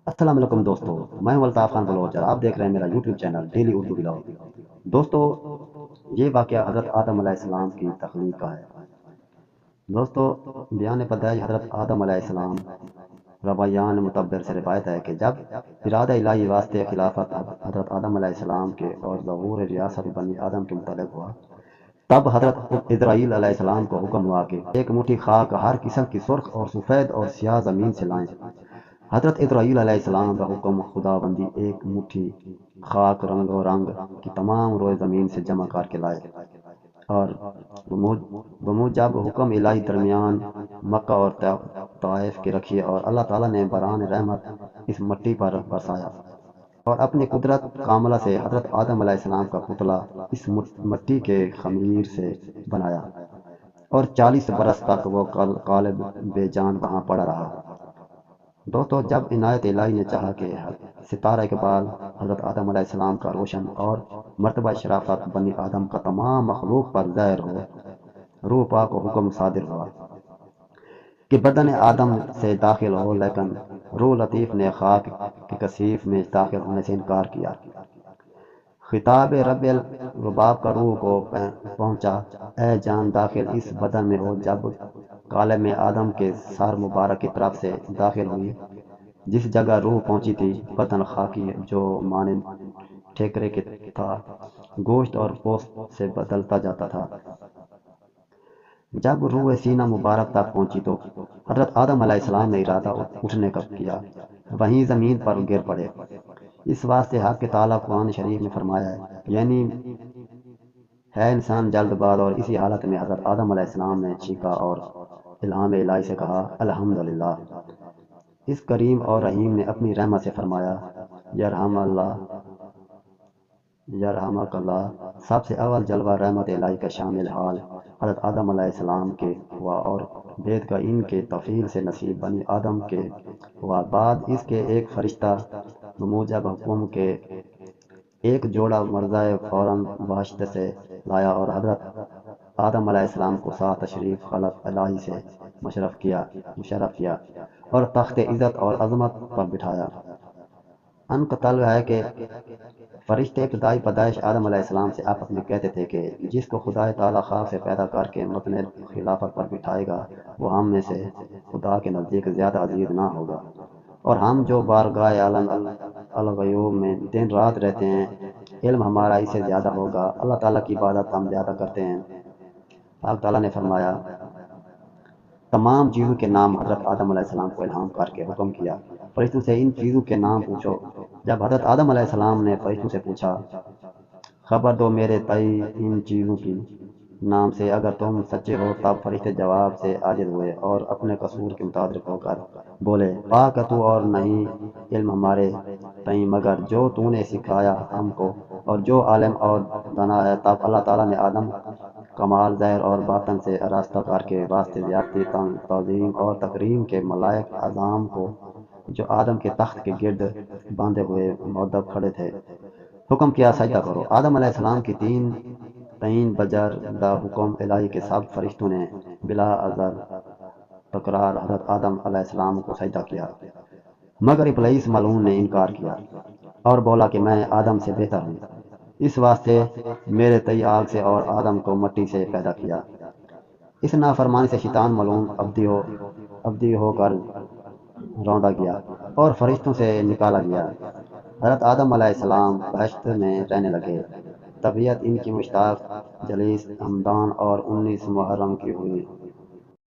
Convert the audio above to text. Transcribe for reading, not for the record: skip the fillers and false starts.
السلام علیکم دوستو، میں ہوں الطاف خان بلوچ اور آپ دیکھ رہے ہیں میرا YouTube channel daily Urdu blog. دوستو، یہ واقعہ حضرت آدم علیہ السلام کی تخلیق کا ہے۔ دوستو، بیان پیدائش حضرت آدم علیہ السلام روایان متبر سے روایت ہے کہ جب ارادہ الہی واسطے خلافت حضرت آدم علیہ السلام کے اور ظہور ریاست بنی آدم کے متعلق ہوا، تب حضرت اسرائیل علیہ السلام کو حکم ہوا کہ ایک مٹھی خاک ہر قسم کی سرخ اور سفید اور سیاہ زمین سے لائیں۔ حضرت اسرائیل علیہ السلام کا حکم خدا بندی ایک مٹھی خاک رنگ و رنگ کی تمام روئے زمین سے جمع کر کے لائے اور بموجب حکم الہی درمیان مکہ اور طائف کے رکھیے، اور اللہ تعالیٰ نے بران رحمت اس مٹی پر برسایا اور اپنی قدرت کاملہ سے حضرت آدم علیہ السلام کا پتلا اس مٹی کے خمیر سے بنایا، اور 40 برس تک وہ قالب بے جان وہاں پڑا رہا۔ دوستو، جب عنایت الہی نے چاہا کہ ستارہ اقبال حضرت آدم علیہ السلام کا روشن اور مرتبہ شرافت بنی آدم کا تمام مخلوق پر ظاہر ہو، روح پاک کو حکم صادر ہوا کہ بدن آدم سے داخل ہو، لیکن روح لطیف نے خاک کے کثیف میں داخل ہونے سے انکار کیا۔ خطاب رب الرباب کا روح کو پہنچا، اے جان داخل اس بدن میں ہو۔ جب کالم میں آدم کے سر مبارک کی طرف سے داخل ہوئی، جس جگہ روح پہنچی تھی، بدن خاکی جو مانند ٹھیکرے کے تھا، گوشت اور پوست سے بدلتا جاتا تھا۔ جب روح سینہ مبارک تک پہنچی تو حضرت آدم علیہ السلام نے ارادہ اٹھنے کا کیا، وہیں زمین پر گر پڑے۔ اس واسطے حق تعالیٰ قرآن شریف میں فرمایا ہے، یعنی ہے انسان جلد باز، اور اسی حالت میں حضرت آدم علیہ السلام نے چیخا اور الہام الہی سے کہا الحمدللہ۔ اس کریم اور رحیم نے اپنی رحمت سے فرمایا یرحم اللہ یرحمک اللہ۔ سب سے اول جلوہ رحمت الہی کا شامل حال حضرت آدم علیہ السلام کے ہوا، اور بید کا ان کے تفیل سے نصیب بنی آدم کے ہوا۔ بعد اس کے ایک فرشتہ بموجب حکم کے ایک جوڑا مرزائے فوراً واشت سے لایا اور حضرت آدم علیہ السلام کو ساتھ تشریف خلق الہی سے مشرف کیا اور تخت عزت اور عظمت پر بٹھایا۔ ان کا طلب ہے کہ فرشتے ابتدائی پیدائش آدم علیہ السلام سے آپس میں کہتے تھے کہ جس کو خدا تعالیٰ خاک سے پیدا کر کے متن خلافت پر بٹھائے گا، وہ ہم میں سے خدا کے نزدیک زیادہ عزیز نہ ہوگا، اور ہم جو بارگاہ عالم الغیوب میں دن رات رہتے ہیں، علم ہمارا اس سے زیادہ ہوگا، اللہ تعالیٰ کی عبادت ہم زیادہ کرتے ہیں۔ اللہ تعالیٰ نے فرمایا، تمام چیزوں کے نام حضرت آدم علیہ السلام کو الہام کر کے حکم کیا، فرشتوں سے ان چیزوں کے نام پوچھو۔ جب حضرت آدم علیہ السلام نے فرشتوں سے پوچھا، خبر دو میرے تئیں ان چیزوں کی نام سے، اگر تم سچے ہو، تب فرشتے جواب سے عاجز ہوئے اور اپنے قصور کے متعلق ہو کر بولے، پاک ہے تو، اور نہیں علم ہمارے تئیں مگر جو تو نے سکھایا ہم کو، اور جو عالم اور دانا ہے۔ تب اللہ تعالیٰ نے آدم کمال ظاہر اور باطن سے آراستہ کر کے واسطے زیادتی تعظیم اور تکریم کے ملائک اعظام کو، جو آدم کے تخت کے گرد باندھے ہوئے مؤدب کھڑے تھے، حکم کیا سجدہ کرو۔ آدم علیہ السلام کی تین بجر دا حکم الہی کے سب فرشتوں نے بلا عذر تکرار حضرت آدم علیہ السلام کو سجدہ کیا، مگر ابلیس ملعون نے انکار کیا اور بولا کہ میں آدم سے بہتر ہوں، اس واسطے میرے تئی آگ سے اور آدم کو مٹی سے پیدا کیا۔ اس نافرمانی سے شیطان ملعون ابدی ہو کر روندا گیا اور فرشتوں سے نکالا گیا۔ حضرت آدم علیہ السلام بہشت میں رہنے لگے۔ طبیعت ان کی مشتاق 40 حمدان اور 19 محرم کی ہوئی۔